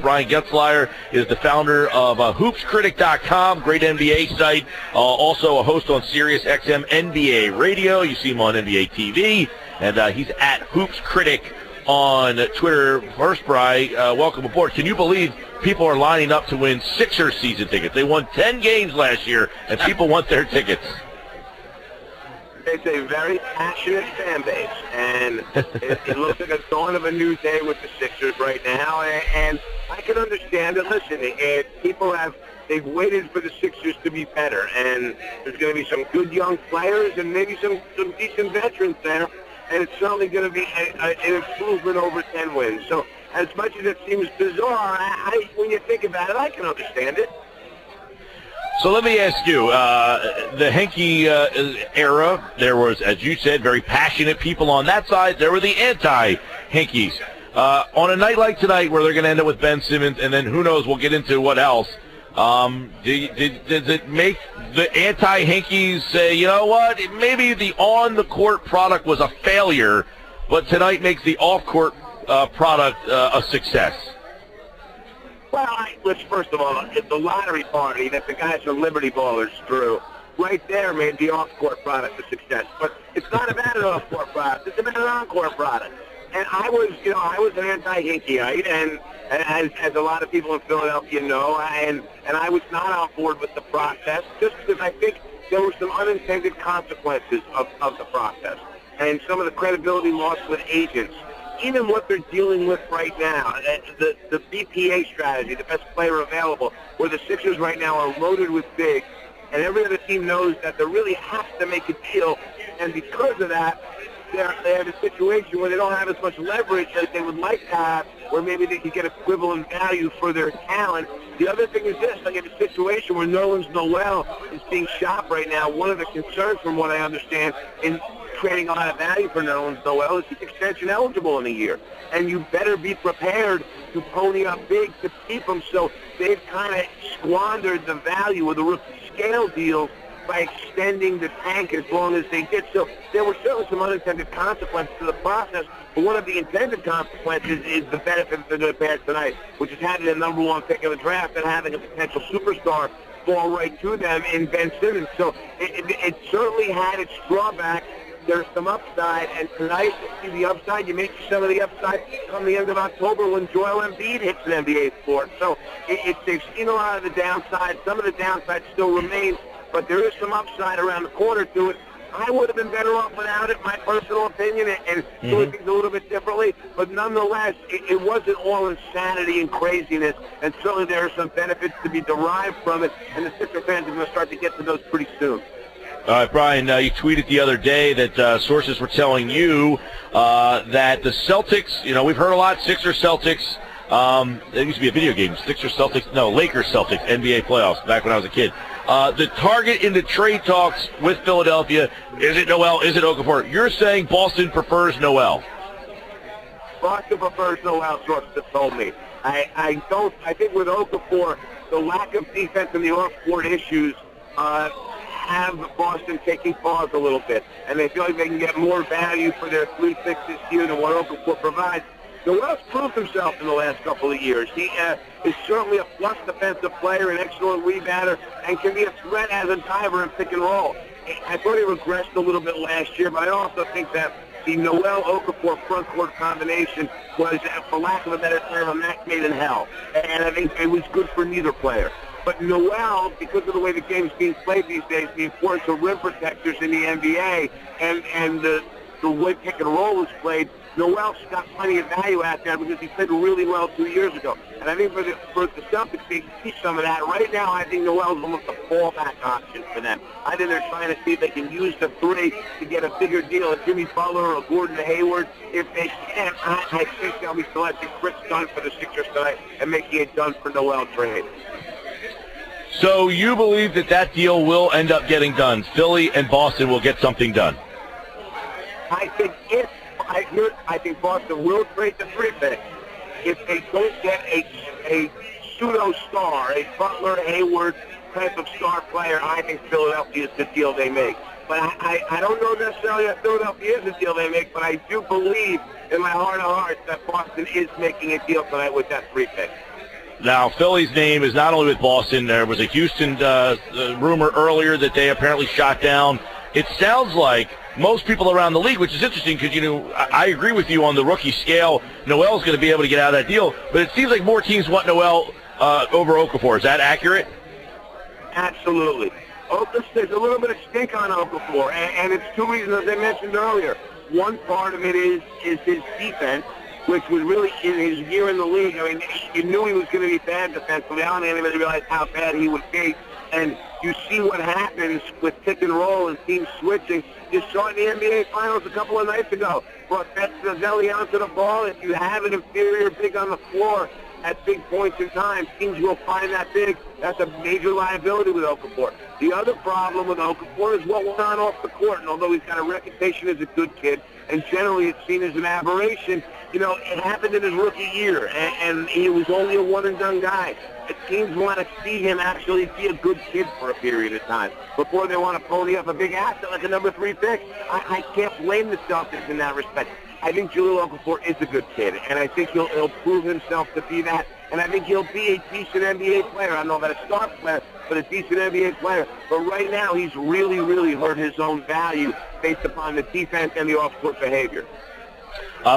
Brian Geltzeiler is the founder of HoopsCritic.com, great NBA site. Also a host on Sirius XM NBA Radio. You see him on NBA TV. And he's at HoopsCritic on Twitter. First, Brian, welcome aboard. Can you believe people are lining up to win Sixers season tickets? They won 10 games last year, and people want their tickets. It's a very passionate fan base, and it looks like a dawn of a new day with the Sixers right now, and I can understand it. Listen, they've waited for the Sixers to be better, and there's going to be some good young players and maybe some decent veterans there, and it's certainly going to be an improvement over 10 wins. So as much as it seems bizarre, when you think about it, I can understand it. So let me ask you, the Henke era, there was, as you said, very passionate people on that side. There were the anti-Henkes. On a night like tonight where they're going to end up with Ben Simmons, and then who knows, we'll get into what else, does it make the anti-Henkes say, you know what, maybe the on-the-court product was a failure, but tonight makes the off-court product a success? Well, let's first of all, the lottery party that the guys from Liberty Ballers threw, right there made the off-court product a success. But it's not about an off-court product; it's about an on-court product. And I was an anti-Hinkeite, and as a lot of people in Philadelphia know, and I was not on board with the process, just because I think there were some unintended consequences of the process, and some of the credibility lost with agents. Even what they're dealing with right now, the BPA strategy, the best player available, where the Sixers right now are loaded with bigs, and every other team knows that they really have to make a deal, and because of that, they have a situation where they don't have as much leverage as they would like to have, where maybe they could get equivalent value for their talent. The other thing is this, like in a situation where Noel is being shopped right now, one of the concerns from what I understand in trading a lot of value for Noel is he's extension eligible in a year. And you better be prepared to pony up big to keep him. So they've kind of squandered the value of the rookie scale deals by extending the tank as long as they did. So there were certainly some unintended consequences to the process, but one of the intended consequences is the benefit they're going to bear tonight, which is having the number one pick in the draft and having a potential superstar fall right to them in Ben Simmons. So it certainly had its drawbacks. There's some upside, and tonight you see the upside. You may see some of the upside come the end of October when Joel Embiid hits an NBA floor. So they've seen a lot of the downside. Some of the downside still remain, but there is some upside around the corner to it. I would have been better off without it, my personal opinion, and doing things a little bit differently. But nonetheless, it wasn't all insanity and craziness, and certainly there are some benefits to be derived from it, and the Sixers fans are going to start to get to those pretty soon. Brian, you tweeted the other day that sources were telling you that the Celtics, we've heard a lot, Sixers, Celtics, there used to be a video game, Lakers, Celtics, NBA playoffs, back when I was a kid. The target in the trade talks with Philadelphia, is it Noel, is it Okafor? You're saying Boston prefers Noel. Boston prefers Noel, sources have told me. I think with Okafor, the lack of defense and the off-court issues have Boston taking pause a little bit, and they feel like they can get more value for their 3 picks this year than what Okafor provides. Noel's proved himself in the last couple of years. He is certainly a plus defensive player, an excellent rebounder, and can be a threat as a diver and pick and roll. I thought he regressed a little bit last year, but I also think that the Noel-Okafor front-court combination was, for lack of a better term, a match made in hell. And I think it was good for neither player. But Noel, because of the way the game is being played these days, the importance of rim protectors in the NBA, and the way pick and roll is played, Noel's got plenty of value out there because he played really well 2 years ago. And I think for the Celtics, they can see some of that. Right now, I think Noel's almost a fallback option for them. I think they're trying to see if they can use the 3 to get a bigger deal, a Jimmy Butler or Gordon Hayward. If they can, I think they'll be selecting Chris Dunn for the Sixers tonight and making it Dunn for Noel trade. So you believe that deal will end up getting done? Philly and Boston will get something done? I think Boston will trade the 3 pick if they don't get a pseudo-star, a Butler, Hayward type of star player. I think Philadelphia is the deal they make. But I don't know necessarily that Philadelphia is the deal they make, but I do believe in my heart of hearts that Boston is making a deal tonight with that 3 pick. Now, Philly's name is not only with Boston. There was a Houston rumor earlier that they apparently shot down. It sounds like most people around the league, which is interesting because, I agree with you on the rookie scale. Noel's going to be able to get out of that deal, but it seems like more teams want Noel over Okafor. Is that accurate? Absolutely. There's a little bit of stink on Okafor, and it's two reasons, as I mentioned earlier. One part of it is his defense, which was really in his year in the league. I mean, you knew he was going to be bad defensively. I didn't even realize how bad he would be. And you see what happens with pick and roll and team switching. You saw it in the NBA Finals a couple of nights ago. Brought Zelli onto the ball. If you have an inferior big on the floor at big points in time, teams will find that big. That's a major liability with Okafor. The other problem with Okafor is what went on off the court. And although he's got a reputation as a good kid, and generally it's seen as an aberration, it happened in his rookie year, and he was only a one-and-done guy. The teams want to see him actually be a good kid for a period of time before they want to pony up a big asset like a number 3 pick. I can't blame the Celtics in that respect. I think Jahlil Okafor is a good kid, and I think he'll prove himself to be that, and I think he'll be a decent NBA player. I don't know about a star player, but a decent NBA player. But right now, he's really, really hurt his own value based upon the defense and the off-court behavior.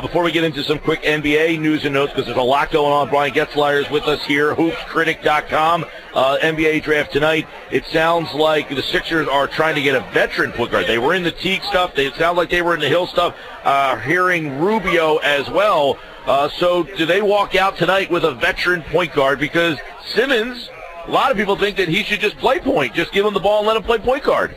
Before we get into some quick NBA news and notes, because there's a lot going on, Brian Geltzeiler is with us here, hoopscritic.com, NBA draft tonight. It sounds like the Sixers are trying to get a veteran point guard. They were in the Teague stuff. It sounds like they were in the Hill stuff, hearing Rubio as well. So do they walk out tonight with a veteran point guard? Because Simmons, a lot of people think that he should just play point. Just give him the ball and let him play point guard.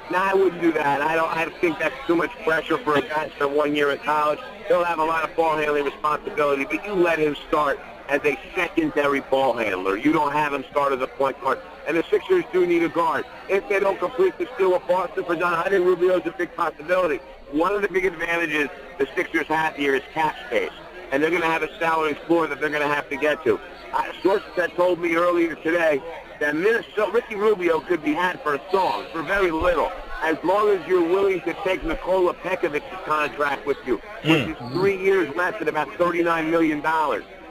No, I wouldn't do that. I think that's too much pressure for a guy for 1 year in college. He'll have a lot of ball handling responsibility, but you let him start as a secondary ball handler. You don't have him start as a point guard. And the Sixers do need a guard. If they don't complete the steal of Boston for John Hudson, Rubio is a big possibility. One of the big advantages the Sixers have here is cap space, and they're going to have a salary floor that they're going to have to get to. Sources that told me earlier today that Ricky Rubio could be had for a song, for very little, as long as you're willing to take Nikola Pekovic's contract with you, which is 3 years less at about $39 million.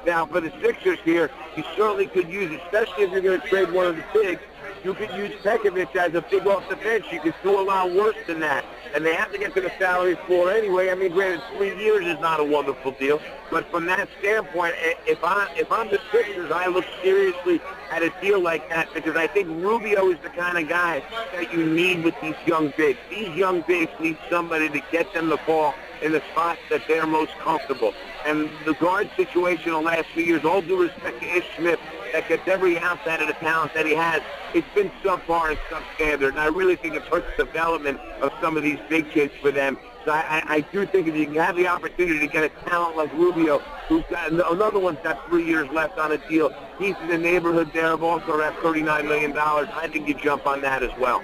Now, for the Sixers here, you certainly could use, especially if you're going to trade one of the bigs, you could use Pekovic as a big off the bench. You could do a lot worse than that. And they have to get to the salary floor anyway. I mean, granted, 3 years is not a wonderful deal. But from that standpoint, if I'm the Sixers, I look seriously at a deal like that because I think Rubio is the kind of guy that you need with these young bigs. These young bigs need somebody to get them the ball in the spots that they're most comfortable. And the guard situation the last few years, all due respect to Ish Smith, that gets every ounce out of the talent that he has, it's been subpar and substandard. And I really think it hurts the development of some of these big kids for them. So I do think if you can have the opportunity to get a talent like Rubio, who's got another one's got 3 years left on a deal, he's in the neighborhood there of also at $39 million. I think you jump on that as well.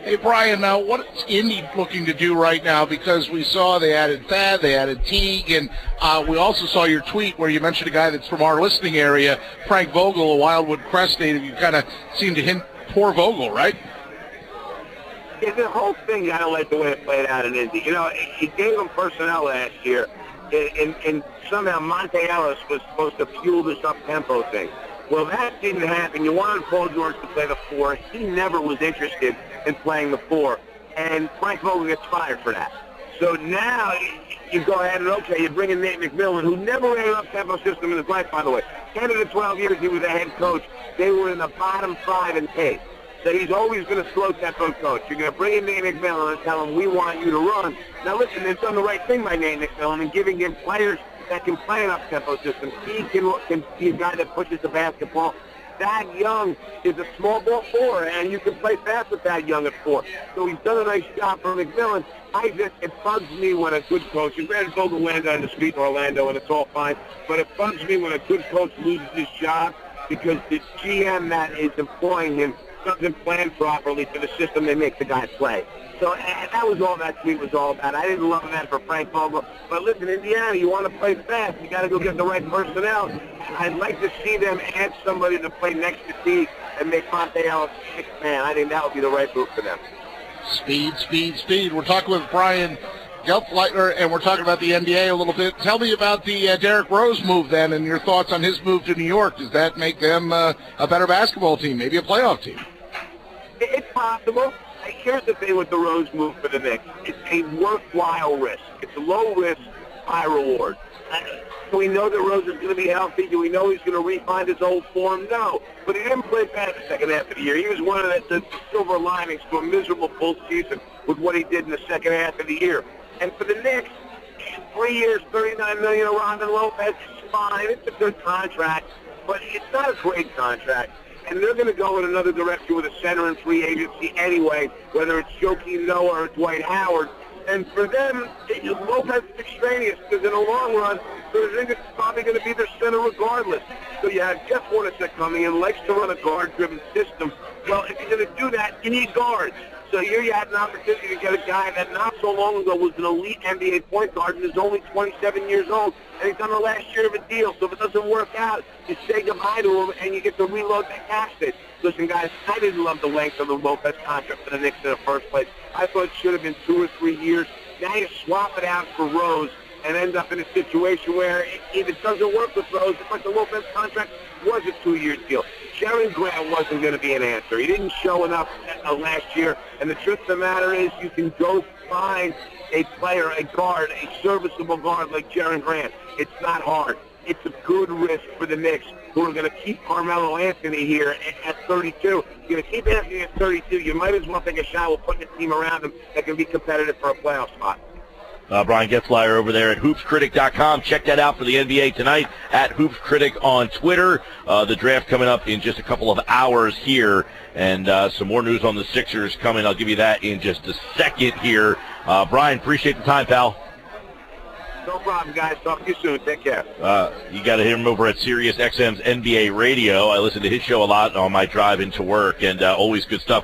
Hey, Brian, now what's Indy looking to do right now? Because we saw they added Thad, they added Teague, and we also saw your tweet where you mentioned a guy that's from our listening area, Frank Vogel, a Wildwood Crest native. You kind of seem to hint poor Vogel, right? Yeah, the whole thing, I don't like the way it played out in Indy. He gave him personnel last year, and somehow Monte Ellis was supposed to fuel this up-tempo thing. Well, that didn't happen. You wanted Paul George to play the 4. He never was interested in playing the 4, and Frank Vogel gets fired for that. So now you go ahead and, okay, you bring in Nate McMillan, who never ran an up-tempo system in his life, by the way. 10 of the 12 years he was a head coach, they were in the bottom 5 in pace. So he's always been a slow-tempo coach. You're going to bring in Nate McMillan and tell him, we want you to run. Now, listen, they've done the right thing by Nate McMillan and giving him players that can play an up-tempo system. He can be a guy that pushes the basketball. Thad Young is a small ball 4, and you can play fast with Thad Young at 4. So he's done a nice job for McMillan. It bugs me when a good coach, and granted Vogel landed on the street in Orlando, and it's all fine, but it bugs me when a good coach loses his job because the GM that is employing him doesn't plan properly for the system they make the guy play. So that was all that tweet was all about. I didn't love that for Frank Vogel. But listen, Indiana, you want to play fast, you got to go get the right personnel. I'd like to see them add somebody to play next to Teague and make Monte Ellis 6th man. I think that would be the right move for them. Speed, speed, speed. We're talking with Brian Geltzeiler, and we're talking about the NBA a little bit. Tell me about the Derrick Rose move then, and your thoughts on his move to New York. Does that make them a better basketball team, maybe a playoff team? It's possible. Here's the thing with the Rose move for the Knicks. It's a worthwhile risk. It's a low risk, high reward. Do we know that Rose is going to be healthy? Do we know he's going to re-find his old form? No. But he didn't play bad the second half of the year. He was one of the silver linings to a miserable full season with what he did in the second half of the year. And for the Knicks, 3 years, $39 million around Lopez is fine. It's a good contract, but it's not a great contract. And they're going to go in another direction with a center and free agency anyway, whether it's Joakim Noah or Dwight Howard. And for them, Lopez is extraneous because in the long run, Porzingis is probably going to be their center regardless. So you have Jeff Hornacek coming in, likes to run a guard-driven system. Well, if you're going to do that, you need guards. So here you had an opportunity to get a guy that not so long ago was an elite NBA point guard and is only 27 years old, and he's on the last year of a deal. So if it doesn't work out, you say goodbye to him, and you get to reload that cap space. Listen, guys, I didn't love the length of the Lopez contract for the Knicks in the first place. I thought it should have been 2 or 3 years. Now you swap it out for Rose and end up in a situation where if it doesn't work with Rose, it's like the Lopez contract was a 2-year deal. Jaren Grant wasn't going to be an answer. He didn't show enough last year. And the truth of the matter is you can go find a player, a guard, a serviceable guard like Jaren Grant. It's not hard. It's a good risk for the Knicks, who are going to keep Carmelo Anthony here at 32. You're going to keep Anthony at 32. You might as well take a shot with putting a team around him that can be competitive for a playoff spot. Brian Geltzeiler over there at hoopscritic.com. Check that out for the NBA tonight at hoopscritic on Twitter. The draft coming up in just a couple of hours here, and some more news on the Sixers coming. I'll give you that in just a second here. Brian, appreciate the time, pal. No problem, guys. Talk to you soon. Take care. You got to hear him over at Sirius XM's NBA Radio. I listen to his show a lot on my drive into work, and always good stuff.